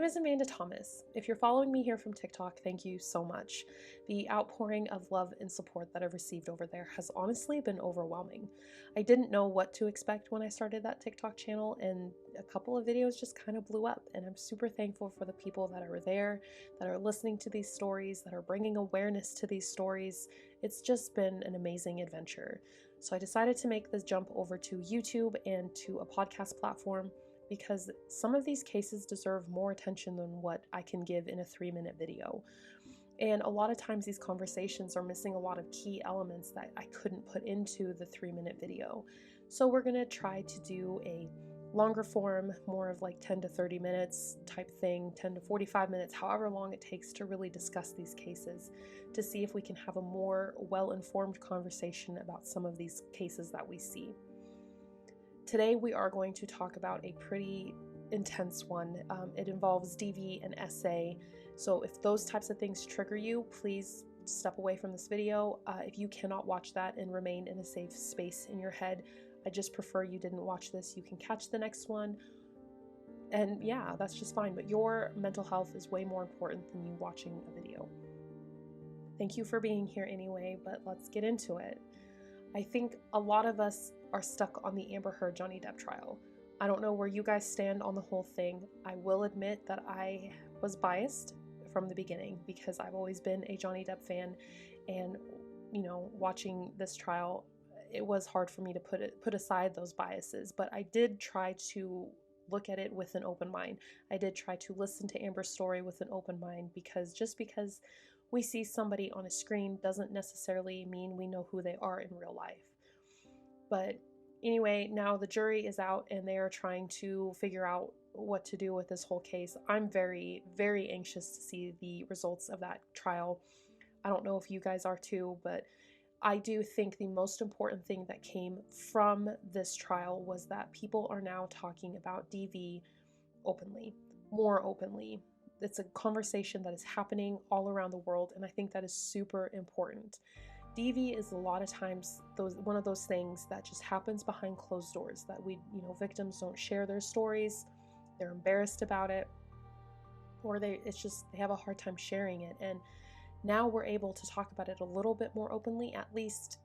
name is Amanda Thomas. If you're following me here from TikTok, thank you so much. The outpouring of love and support that I've received over there has honestly been overwhelming. I didn't know what to expect when I started that TikTok channel, and a couple of videos just kind of blew up, and I'm super thankful for the people that are there, that are listening to these stories, that are bringing awareness to these stories. It's just been an amazing adventure. So I decided to make this jump over to YouTube and to a podcast platform, because some of these cases deserve more attention than what I can give in a 3-minute video. And a lot of times these conversations are missing a lot of key elements that I couldn't put into the 3-minute video. So we're going to try to do a longer form, more of like 10 to 30 minutes type thing, 10 to 45 minutes, however long it takes to really discuss these cases, to see if we can have a more well-informed conversation about some of these cases that we see. Today we are going to talk about a pretty intense one. It involves DV and SA, so if those types of things trigger you, please step away from this video. If you cannot watch that and remain in a safe space in your head, I just prefer you didn't watch this. You can catch the next one, and yeah, that's just fine, but your mental health is way more important than you watching a video. Thank you for being here anyway, but let's get into it. I think a lot of us are stuck on the Amber Heard Johnny Depp trial. I don't know where you guys stand on the whole thing. I will admit that I was biased from the beginning because I've always been a Johnny Depp fan, and watching this trial, it was hard for me to put aside those biases, but I did try to look at it with an open mind. I did try to listen to Amber's story with an open mind, because just because we see somebody on a screen doesn't necessarily mean we know who they are in real life. But anyway, now the jury is out and they are trying to figure out what to do with this whole case. I'm very, very anxious to see the results of that trial. I don't know if you guys are too, but I do think the most important thing that came from this trial was that people are now talking about DV openly, more openly. It's a conversation that is happening all around the world, and I think that is super important. DV is a lot of times one of those things that just happens behind closed doors, that victims don't share their stories, they're embarrassed about it, or they have a hard time sharing it. And now we're able to talk about it a little bit more openly, at least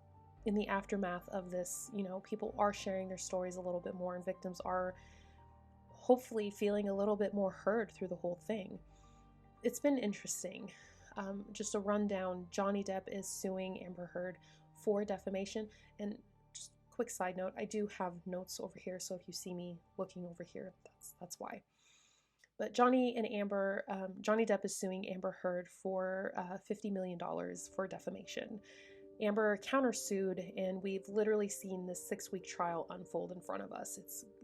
in the aftermath of this. People are sharing their stories a little bit more, and victims are hopefully feeling a little bit more heard through the whole thing. It's been interesting. Just a rundown, Johnny Depp is suing Amber Heard for defamation. And just quick side note, I do have notes over here, so if you see me looking over here, that's why. But Johnny Depp is suing Amber Heard for $50 million for defamation. Amber countersued, and we've literally seen this 6-week trial unfold in front of us.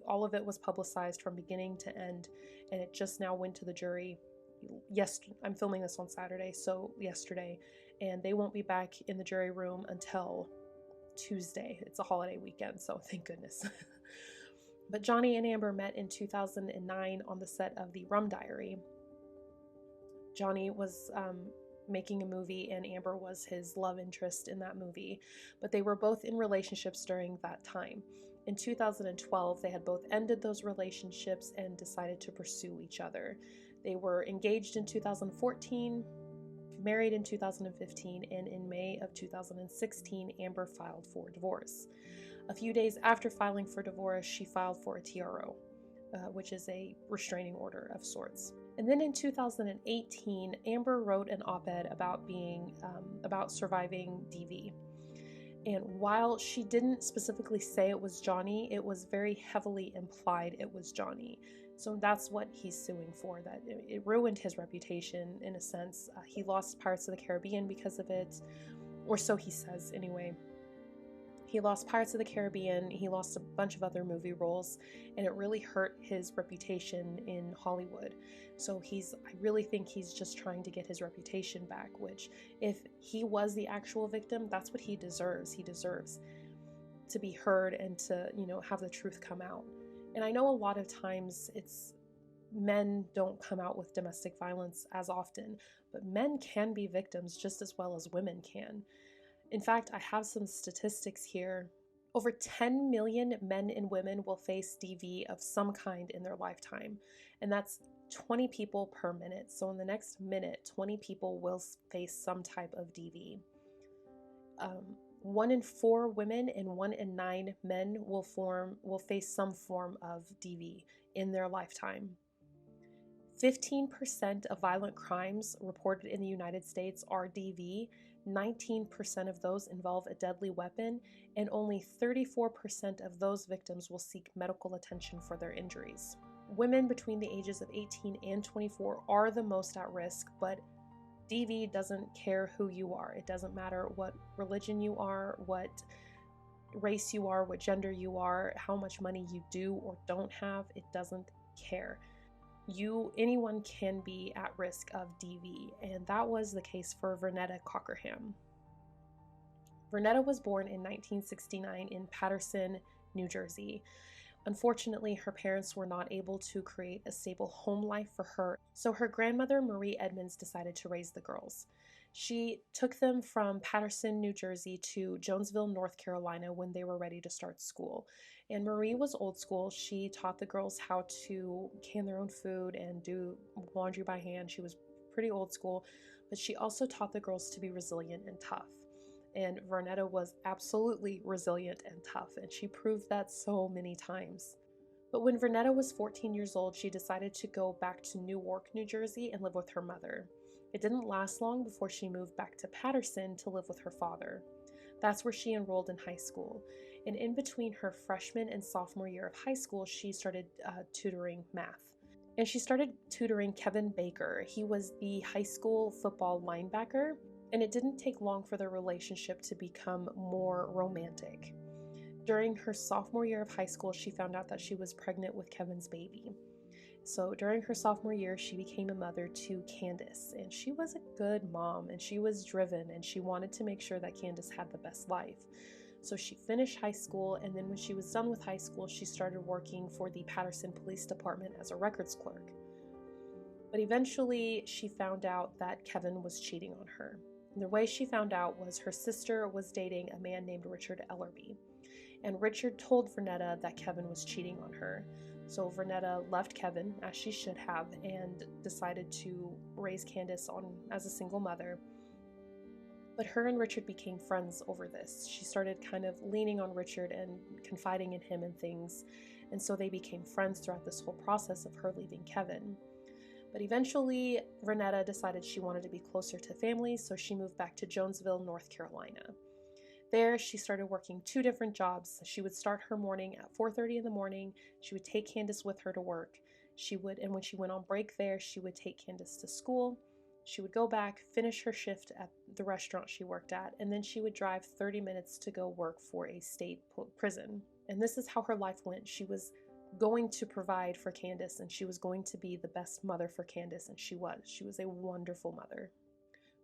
All of it was publicized from beginning to end, and it just now went to the jury. I'm filming this on Saturday, so yesterday, and they won't be back in the jury room until Tuesday. It's a holiday weekend, so thank goodness. But Johnny and Amber met in 2009 on the set of The Rum Diary. Johnny was making a movie, and Amber was his love interest in that movie, but they were both in relationships during that time. In 2012, they had both ended those relationships and decided to pursue each other. They were engaged in 2014, married in 2015, and in May of 2016, Amber filed for divorce. A few days after filing for divorce, she filed for a TRO, which is a restraining order of sorts. And then in 2018, Amber wrote an op-ed about surviving DV. And while she didn't specifically say it was Johnny, it was very heavily implied it was Johnny. So that's what he's suing for, that it ruined his reputation in a sense. He lost Pirates of the Caribbean because of it, or so he says anyway. He lost Pirates of the Caribbean, he lost a bunch of other movie roles, and it really hurt his reputation in Hollywood. So I really think he's just trying to get his reputation back, which, if he was the actual victim, that's what he deserves. He deserves to be heard and to, have the truth come out. And I know a lot of times men don't come out with domestic violence as often, but men can be victims just as well as women can. In fact, I have some statistics here. Over 10 million men and women will face DV of some kind in their lifetime, and that's 20 people per minute. So in the next minute, 20 people will face some type of DV. 1 in 4 women and 1 in 9 men will face some form of DV in their lifetime. 15% of violent crimes reported in the United States are DV. 19% of those involve a deadly weapon, and only 34% of those victims will seek medical attention for their injuries. Women between the ages of 18 and 24 are the most at risk, but DV doesn't care who you are. It doesn't matter what religion you are, what race you are, what gender you are, how much money you do or don't have. It doesn't care. Anyone can be at risk of DV, and that was the case for Vernetta Cockerham. Vernetta was born in 1969 in Paterson, New Jersey. Unfortunately, her parents were not able to create a stable home life for her, so her grandmother, Marie Edmonds, decided to raise the girls. She took them from Paterson, New Jersey to Jonesville, North Carolina when they were ready to start school. And Marie was old school. She taught the girls how to can their own food and do laundry by hand. She was pretty old school, but she also taught the girls to be resilient and tough. And Vernetta was absolutely resilient and tough, and she proved that so many times. But when Vernetta was 14 years old, she decided to go back to Newark, New Jersey and live with her mother. It didn't last long before she moved back to Paterson to live with her father. That's where she enrolled in high school. And in between her freshman and sophomore year of high school, she started tutoring math. And she started tutoring Kevin Baker. He was the high school football linebacker, and it didn't take long for their relationship to become more romantic. During her sophomore year of high school, she found out that she was pregnant with Kevin's baby. So during her sophomore year, she became a mother to Candace, and she was a good mom, and she was driven, and she wanted to make sure that Candace had the best life. So she finished high school, and then when she was done with high school, she started working for the Paterson Police Department as a records clerk. But eventually, she found out that Kevin was cheating on her. And the way she found out was her sister was dating a man named Richard Ellerby, and Richard told Vernetta that Kevin was cheating on her. So Vernetta left Kevin, as she should have, and decided to raise Candace as a single mother. But her and Richard became friends over this. She started kind of leaning on Richard and confiding in him and things, and so they became friends throughout this whole process of her leaving Kevin. But eventually, Vernetta decided she wanted to be closer to family, so she moved back to Jonesville, North Carolina. There, she started working 2 different jobs. She would start her morning at 4:30 in the morning. She would take Candace with her to work. And when she went on break there, she would take Candace to school. She would go back, finish her shift at the restaurant she worked at, and then she would drive 30 minutes to go work for a state prison. And this is how her life went. She was going to provide for Candace, and she was going to be the best mother for Candace, and she was. She was a wonderful mother.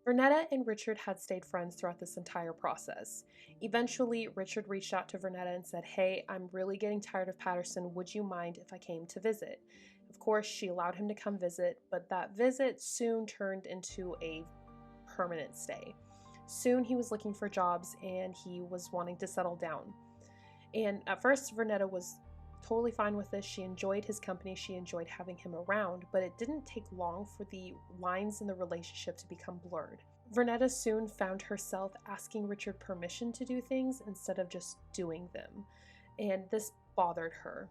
Vernetta and Richard had stayed friends throughout this entire process. Eventually, Richard reached out to Vernetta and said, "Hey, I'm really getting tired of Paterson. Would you mind if I came to visit?" Of course, she allowed him to come visit, but that visit soon turned into a permanent stay. Soon he was looking for jobs and he was wanting to settle down. And at first, Vernetta was totally fine with this. She enjoyed his company. She enjoyed having him around, but it didn't take long for the lines in the relationship to become blurred. Vernetta soon found herself asking Richard permission to do things instead of just doing them, and this bothered her.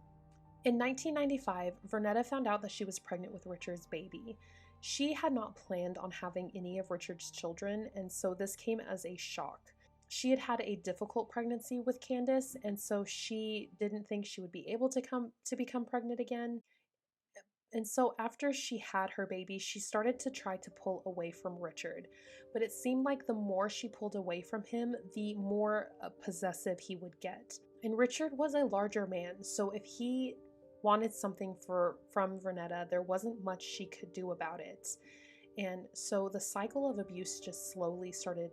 In 1995, Vernetta found out that she was pregnant with Richard's baby. She had not planned on having any of Richard's children, and so this came as a shock. She had had a difficult pregnancy with Candace, and so she didn't think she would be able to become pregnant again. And so after she had her baby, she started to try to pull away from Richard. But it seemed like the more she pulled away from him, the more possessive he would get. And Richard was a larger man, so if he wanted something from Vernetta, there wasn't much she could do about it. And so the cycle of abuse just slowly started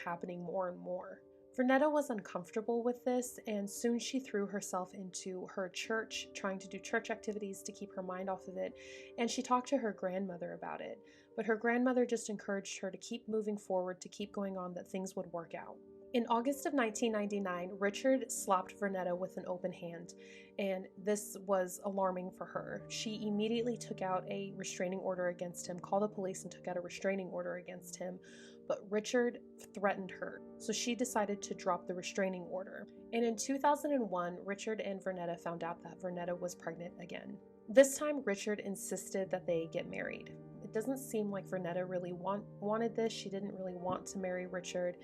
happening more and more. Vernetta was uncomfortable with this, and soon she threw herself into her church, trying to do church activities to keep her mind off of it, and she talked to her grandmother about it. But her grandmother just encouraged her to keep moving forward, to keep going on, that things would work out. In August of 1999, Richard slapped Vernetta with an open hand, and this was alarming for her. She immediately took out a restraining order against him, called the police and took out a restraining order against him, but Richard threatened her, so she decided to drop the restraining order. And in 2001, Richard and Vernetta found out that Vernetta was pregnant again. This time, Richard insisted that they get married. It doesn't seem like Vernetta really wanted this. She didn't really want to marry Richard.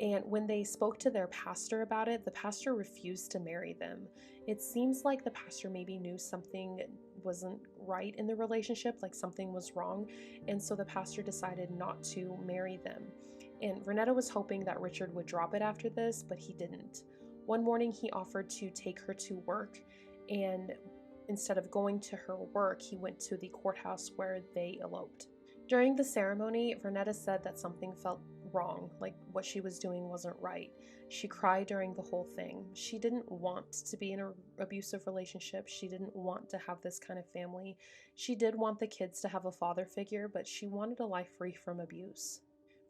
And when they spoke to their pastor about it, the pastor refused to marry them. It seems like the pastor maybe knew something wasn't right in the relationship, like something was wrong, and so the pastor decided not to marry them. And Vernetta was hoping that Richard would drop it after this, but he didn't. One morning he offered to take her to work, and instead of going to her work, he went to the courthouse where they eloped. During the ceremony, Vernetta said that something felt wrong, like what she was doing wasn't right. She cried during the whole thing. She didn't want to be in an abusive relationship. She didn't want to have this kind of family. She did want the kids to have a father figure, but she wanted a life free from abuse.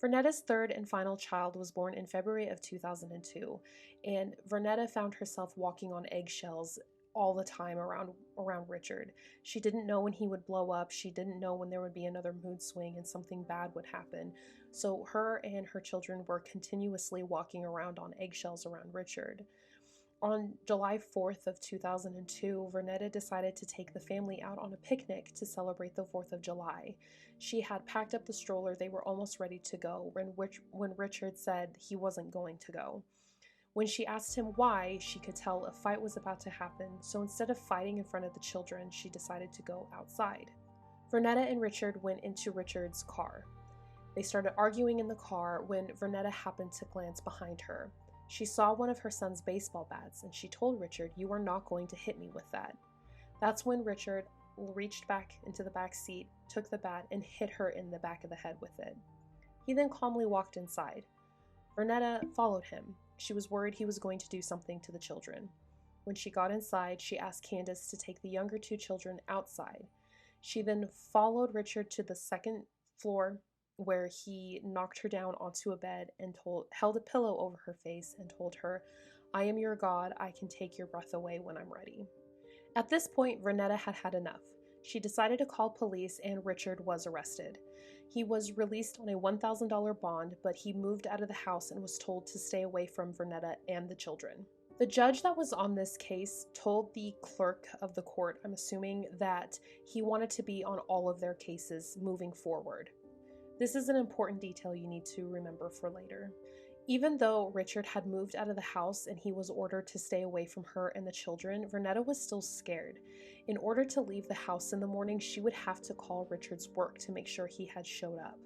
Vernetta's third and final child was born in February of 2002, and Vernetta found herself walking on eggshells all the time around Richard. She didn't know when he would blow up. She didn't know when there would be another mood swing and something bad would happen. So her and her children were continuously walking around on eggshells around Richard. On July 4th of 2002, Vernetta decided to take the family out on a picnic to celebrate the 4th of July. She had packed up the stroller. They were almost ready to go when Richard said he wasn't going to go. When she asked him why, she could tell a fight was about to happen, so instead of fighting in front of the children, she decided to go outside. Vernetta and Richard went into Richard's car. They started arguing in the car when Vernetta happened to glance behind her. She saw one of her son's baseball bats, and she told Richard, "You are not going to hit me with that." That's when Richard reached back into the back seat, took the bat, and hit her in the back of the head with it. He then calmly walked inside. Vernetta followed him. She was worried he was going to do something to the children. When she got inside, she asked Candace to take the younger two children outside. She then followed Richard to the second floor, where he knocked her down onto a bed and held a pillow over her face and told her, "I am your God. I can take your breath away when I'm ready." At this point, Vernetta had had enough. She decided to call police, and Richard was arrested. He was released on a $1,000 bond, but he moved out of the house and was told to stay away from Vernetta and the children. The judge that was on this case told the clerk of the court, I'm assuming, that he wanted to be on all of their cases moving forward. This is an important detail you need to remember for later. Even though Richard had moved out of the house and he was ordered to stay away from her and the children, Vernetta was still scared. In order to leave the house in the morning, she would have to call Richard's work to make sure he had showed up.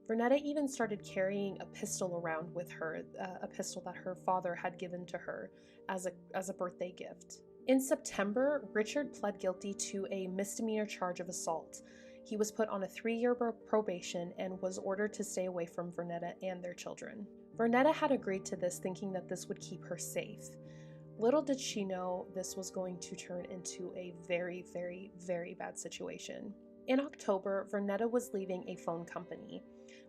Vernetta even started carrying a pistol around with her, a pistol that her father had given to her as a birthday gift. In September, Richard pled guilty to a misdemeanor charge of assault. He was put on a 3-year probation and was ordered to stay away from Vernetta and their children. Vernetta had agreed to this thinking that this would keep her safe. Little did she know this was going to turn into a very, very, very bad situation. In October, Vernetta was leaving a phone company.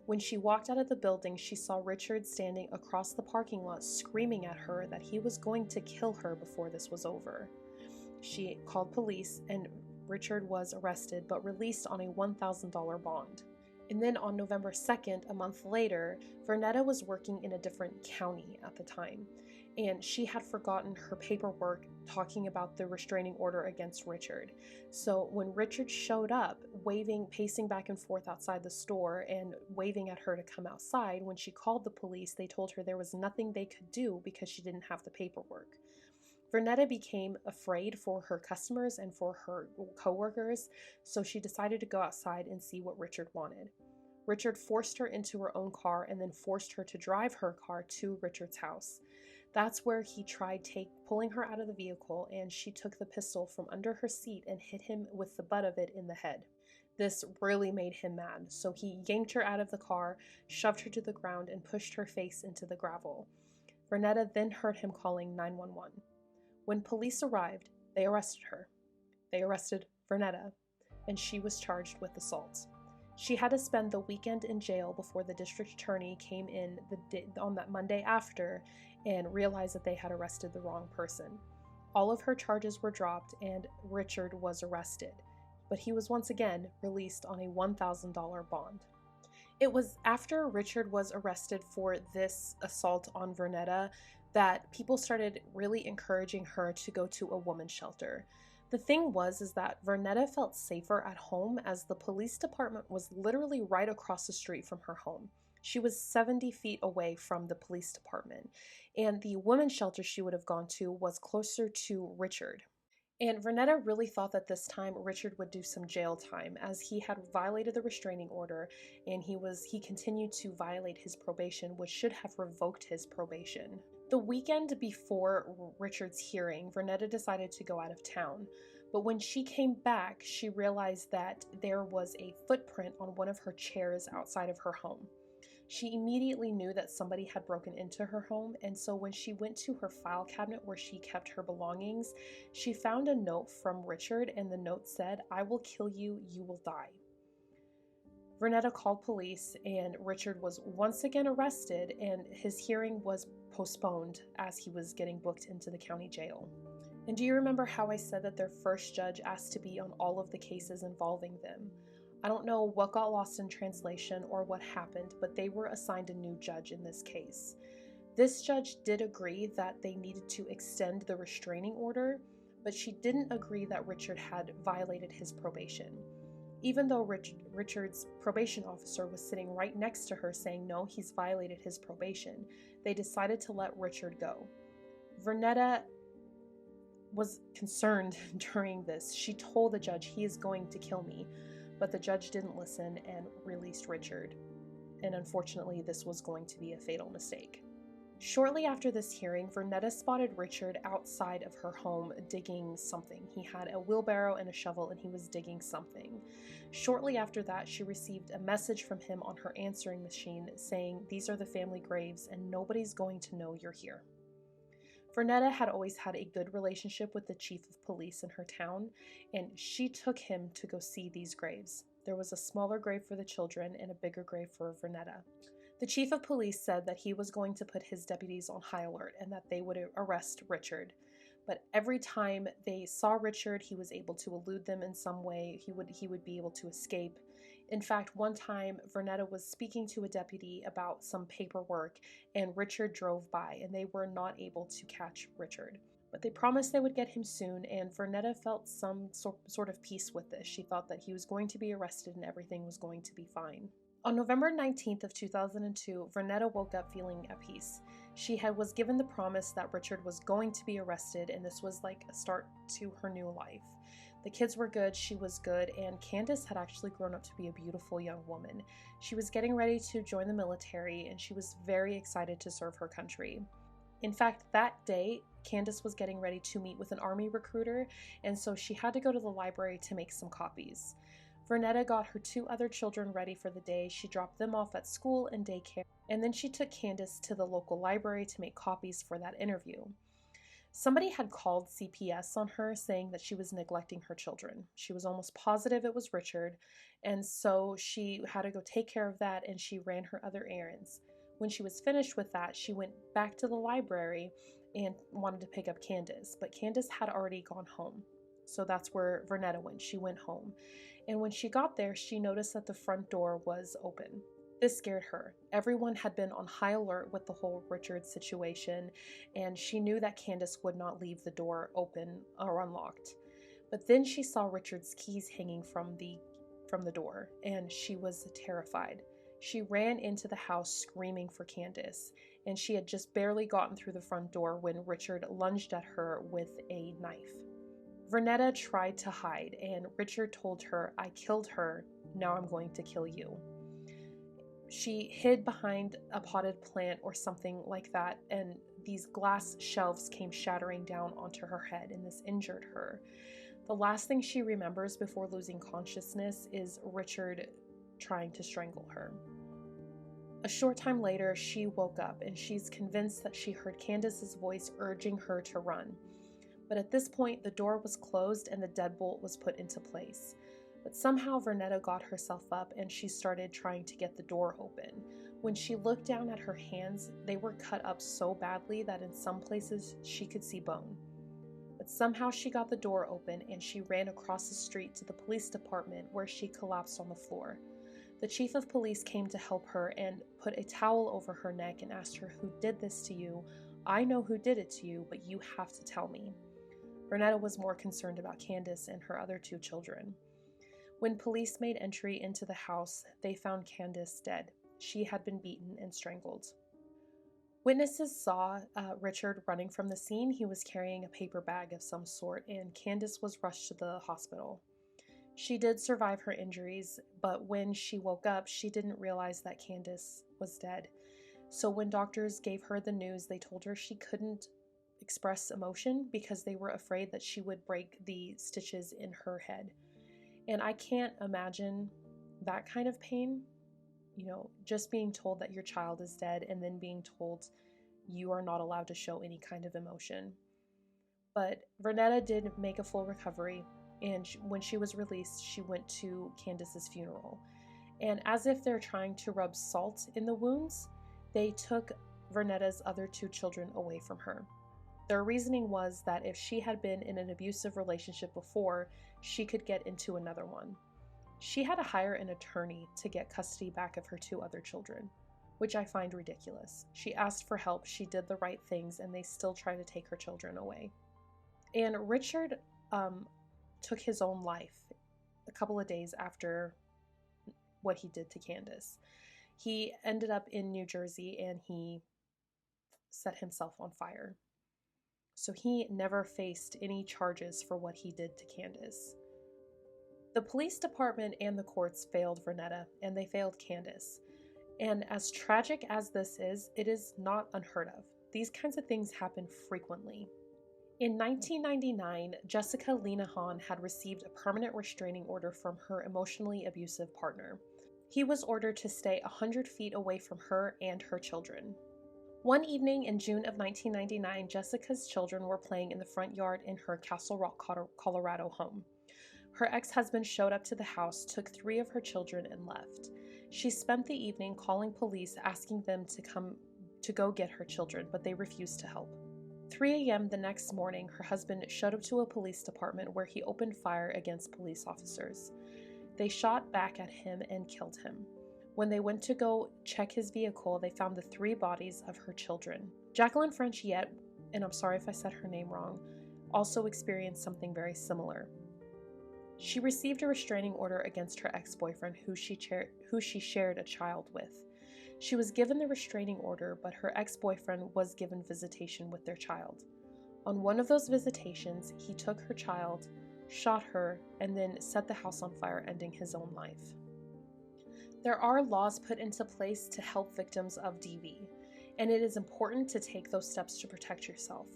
When she walked out of the building, she saw Richard standing across the parking lot screaming at her that he was going to kill her before this was over. She called police, and Richard was arrested but released on a $1,000 bond. And then on November 2nd, a month later, Vernetta was working in a different county at the time, and she had forgotten her paperwork talking about the restraining order against Richard. So when Richard showed up, pacing back and forth outside the store and waving at her to come outside, when she called the police, they told her there was nothing they could do because she didn't have the paperwork. Vernetta became afraid for her customers and for her coworkers, so she decided to go outside and see what Richard wanted. Richard forced her into her own car and then forced her to drive her car to Richard's house. That's where he tried pulling her out of the vehicle, and she took the pistol from under her seat and hit him with the butt of it in the head. This really made him mad, so he yanked her out of the car, shoved her to the ground, and pushed her face into the gravel. Vernetta then heard him calling 911. When police arrived, they arrested her. They arrested Vernetta, and she was charged with assault. She had to spend the weekend in jail before the district attorney came in on that Monday after and realized that they had arrested the wrong person. All of her charges were dropped and Richard was arrested, but he was once again released on a $1,000 bond. It was after Richard was arrested for this assault on Vernetta that people started really encouraging her to go to a woman's shelter. The thing is that Vernetta felt safer at home as the police department was literally right across the street from her home. She was 70 feet away from the police department, and the women's shelter she would have gone to was closer to Richard. And Vernetta really thought that this time Richard would do some jail time as he had violated the restraining order and he continued to violate his probation, which should have revoked his probation. The weekend before Richard's hearing, Vernetta decided to go out of town, but when she came back, she realized that there was a footprint on one of her chairs outside of her home. She immediately knew that somebody had broken into her home, and so when she went to her file cabinet where she kept her belongings, she found a note from Richard, and the note said, "I will kill you, you will die." Vernetta called police, and Richard was once again arrested, and his hearing was postponed as he was getting booked into the county jail. And do you remember how I said that their first judge asked to be on all of the cases involving them? I don't know what got lost in translation or what happened, but they were assigned a new judge in this case. This judge did agree that they needed to extend the restraining order, but she didn't agree that Richard had violated his probation. Even though Richard's probation officer was sitting right next to her saying, no, he's violated his probation, they decided to let Richard go. Vernetta was concerned during this. She told the judge, he is going to kill me. But the judge didn't listen and released Richard. And unfortunately, this was going to be a fatal mistake. Shortly after this hearing, Vernetta spotted Richard outside of her home digging something. He had a wheelbarrow and a shovel and he was digging something. Shortly after that, she received a message from him on her answering machine saying, "These are the family graves and nobody's going to know you're here." Vernetta had always had a good relationship with the chief of police in her town, and she took him to go see these graves. There was a smaller grave for the children and a bigger grave for Vernetta. The chief of police said that he was going to put his deputies on high alert and that they would arrest Richard. But every time they saw Richard, he was able to elude them in some way. He would be able to escape. In fact, one time, Vernetta was speaking to a deputy about some paperwork, and Richard drove by, and they were not able to catch Richard. But they promised they would get him soon, and Vernetta felt some sort of peace with this. She thought that he was going to be arrested and everything was going to be fine. On November 19th of 2002, Vernetta woke up feeling at peace. She was given the promise that Richard was going to be arrested, and this was like a start to her new life. The kids were good, she was good, and Candace had actually grown up to be a beautiful young woman. She was getting ready to join the military, and she was very excited to serve her country. In fact, that day, Candace was getting ready to meet with an army recruiter, and so she had to go to the library to make some copies. Vernetta got her 2 other children ready for the day. She dropped them off at school and daycare, and then she took Candace to the local library to make copies for that interview. Somebody had called CPS on her saying that she was neglecting her children. She was almost positive it was Richard, and so she had to go take care of that, and she ran her other errands. When she was finished with that, she went back to the library and wanted to pick up Candace, but Candace had already gone home. So that's where Vernetta went. She went home. And when she got there, she noticed that the front door was open. This scared her. Everyone had been on high alert with the whole Richard situation, and she knew that Candace would not leave the door open or unlocked. But then she saw Richard's keys hanging from the door, and she was terrified. She ran into the house screaming for Candace, and she had just barely gotten through the front door when Richard lunged at her with a knife. Vernetta tried to hide, and Richard told her, "I killed her, now I'm going to kill you." She hid behind a potted plant or something like that, and these glass shelves came shattering down onto her head, and this injured her. The last thing she remembers before losing consciousness is Richard trying to strangle her. A short time later, she woke up, and she's convinced that she heard Candace's voice urging her to run. But at this point, the door was closed and the deadbolt was put into place. But somehow Vernetta got herself up and she started trying to get the door open. When she looked down at her hands, they were cut up so badly that in some places she could see bone. But somehow she got the door open and she ran across the street to the police department where she collapsed on the floor. The chief of police came to help her and put a towel over her neck and asked her, "Who did this to you? I know who did it to you, but you have to tell me." Vernetta was more concerned about Candace and her other 2 children. When police made entry into the house, they found Candace dead. She had been beaten and strangled. Witnesses saw Richard running from the scene. He was carrying a paper bag of some sort, and Candace was rushed to the hospital. She did survive her injuries, but when she woke up, she didn't realize that Candace was dead. So when doctors gave her the news, they told her she couldn't express emotion because they were afraid that she would break the stitches in her head. And I can't imagine that kind of pain, just being told that your child is dead and then being told you are not allowed to show any kind of emotion. But Vernetta did make a full recovery, and when she was released, she went to Candace's funeral. And as if they're trying to rub salt in the wounds, they took Vernetta's other 2 children away from her. Their reasoning was that if she had been in an abusive relationship before, she could get into another one. She had to hire an attorney to get custody back of her 2 other children, which I find ridiculous. She asked for help, she did the right things, and they still try to take her children away. And Richard took his own life a couple of days after what he did to Candace. He ended up in New Jersey and he set himself on fire. So he never faced any charges for what he did to Candace. The police department and the courts failed Vernetta, and they failed Candace. And as tragic as this is, it is not unheard of. These kinds of things happen frequently. In 1999, Jessica Linehan had received a permanent restraining order from her emotionally abusive partner. He was ordered to stay 100 feet away from her and her children. One evening in June of 1999, Jessica's children were playing in the front yard in her Castle Rock, Colorado home. Her ex-husband showed up to the house, took 3 of her children, and left. She spent the evening calling police, asking them to come to go get her children, but they refused to help. 3 a.m. the next morning, her husband showed up to a police department where he opened fire against police officers. They shot back at him and killed him. When they went to go check his vehicle, they found the 3 bodies of her children. Jacqueline Frenchiette, and I'm sorry if I said her name wrong, also experienced something very similar. She received a restraining order against her ex-boyfriend, who she shared a child with. She was given the restraining order, but her ex-boyfriend was given visitation with their child. On one of those visitations, he took her child, shot her, and then set the house on fire, ending his own life. There are laws put into place to help victims of DV, and it is important to take those steps to protect yourself.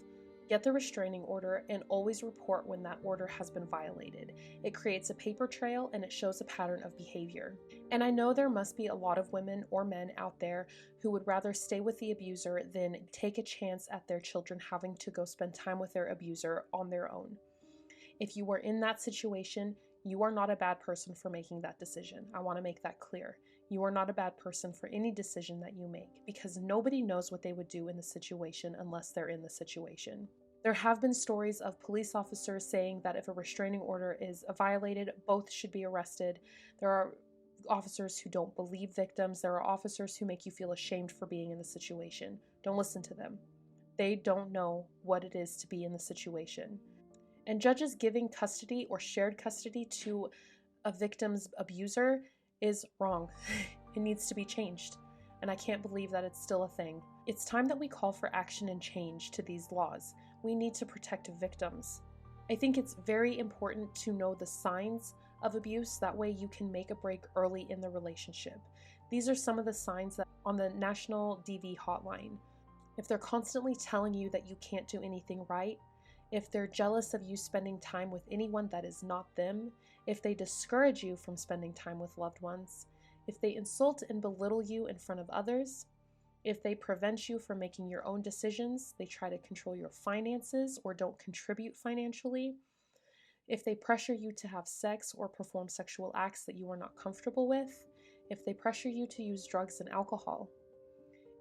Get the restraining order and always report when that order has been violated. It creates a paper trail and it shows a pattern of behavior. And I know there must be a lot of women or men out there who would rather stay with the abuser than take a chance at their children having to go spend time with their abuser on their own. If you were in that situation, you are not a bad person for making that decision. I want to make that clear. You are not a bad person for any decision that you make, because nobody knows what they would do in the situation unless they're in the situation. There have been stories of police officers saying that if a restraining order is violated, both should be arrested. There are officers who don't believe victims. There are officers who make you feel ashamed for being in the situation. Don't listen to them. They don't know what it is to be in the situation. And judges giving custody or shared custody to a victim's abuser is wrong. It needs to be changed. And I can't believe that it's still a thing. It's time that we call for action and change to these laws. We need to protect victims. I think it's very important to know the signs of abuse. That way you can make a break early in the relationship. These are some of the signs that on the National DV hotline. If they're constantly telling you that you can't do anything right, if they're jealous of you spending time with anyone that is not them, if they discourage you from spending time with loved ones, if they insult and belittle you in front of others, if they prevent you from making your own decisions, they try to control your finances or don't contribute financially, if they pressure you to have sex or perform sexual acts that you are not comfortable with, if they pressure you to use drugs and alcohol,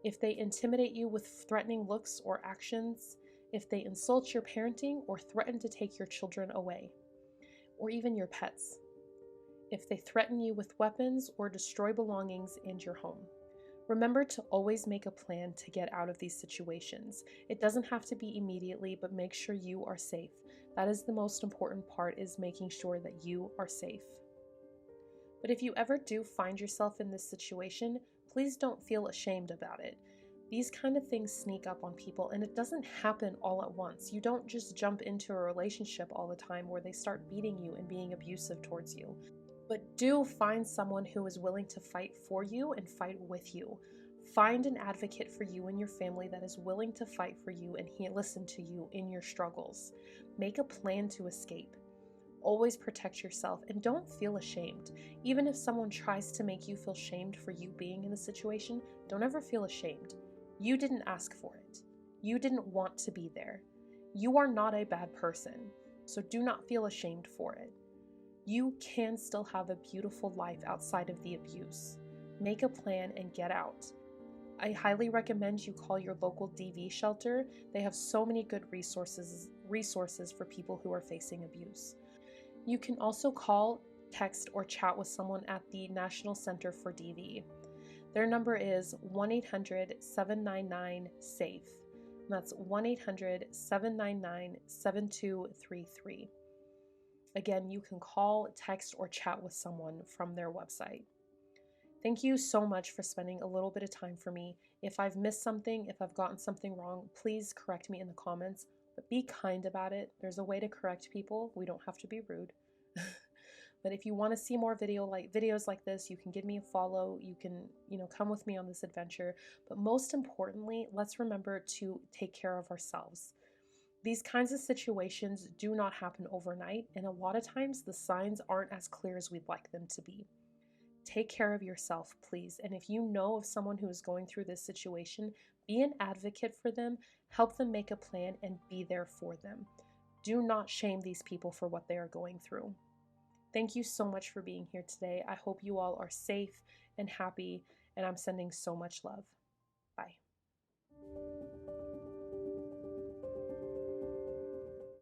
if they intimidate you with threatening looks or actions, if they insult your parenting or threaten to take your children away, or even your pets, if they threaten you with weapons or destroy belongings and your home. Remember to always make a plan to get out of these situations. It doesn't have to be immediately, but make sure you are safe. That is the most important part, is making sure that you are safe. But if you ever do find yourself in this situation, please don't feel ashamed about it. These kind of things sneak up on people, and it doesn't happen all at once. You don't just jump into a relationship all the time where they start beating you and being abusive towards you. But do find someone who is willing to fight for you and fight with you. Find an advocate for you and your family that is willing to fight for you and listen to you in your struggles. Make a plan to escape. Always protect yourself and don't feel ashamed. Even if someone tries to make you feel shamed for you being in the situation, don't ever feel ashamed. You didn't ask for it. You didn't want to be there. You are not a bad person, so do not feel ashamed for it. You can still have a beautiful life outside of the abuse. Make a plan and get out. I highly recommend you call your local DV shelter. They have so many good resources for people who are facing abuse. You can also call, text, or chat with someone at the National Center for DV. Their number is 1-800-799-SAFE. That's 1-800-799-7233. Again, you can call, text, or chat with someone from their website. Thank you so much for spending a little bit of time for me. If I've missed something, if I've gotten something wrong, please correct me in the comments, but be kind about it. There's a way to correct people. We don't have to be rude. But if you want to see more videos like this, you can give me a follow. You can, come with me on this adventure. But most importantly, let's remember to take care of ourselves. These kinds of situations do not happen overnight, and a lot of times the signs aren't as clear as we'd like them to be. Take care of yourself, please. And if you know of someone who is going through this situation, be an advocate for them, help them make a plan, and be there for them. Do not shame these people for what they are going through. Thank you so much for being here today. I hope you all are safe and happy, and I'm sending so much love. Bye.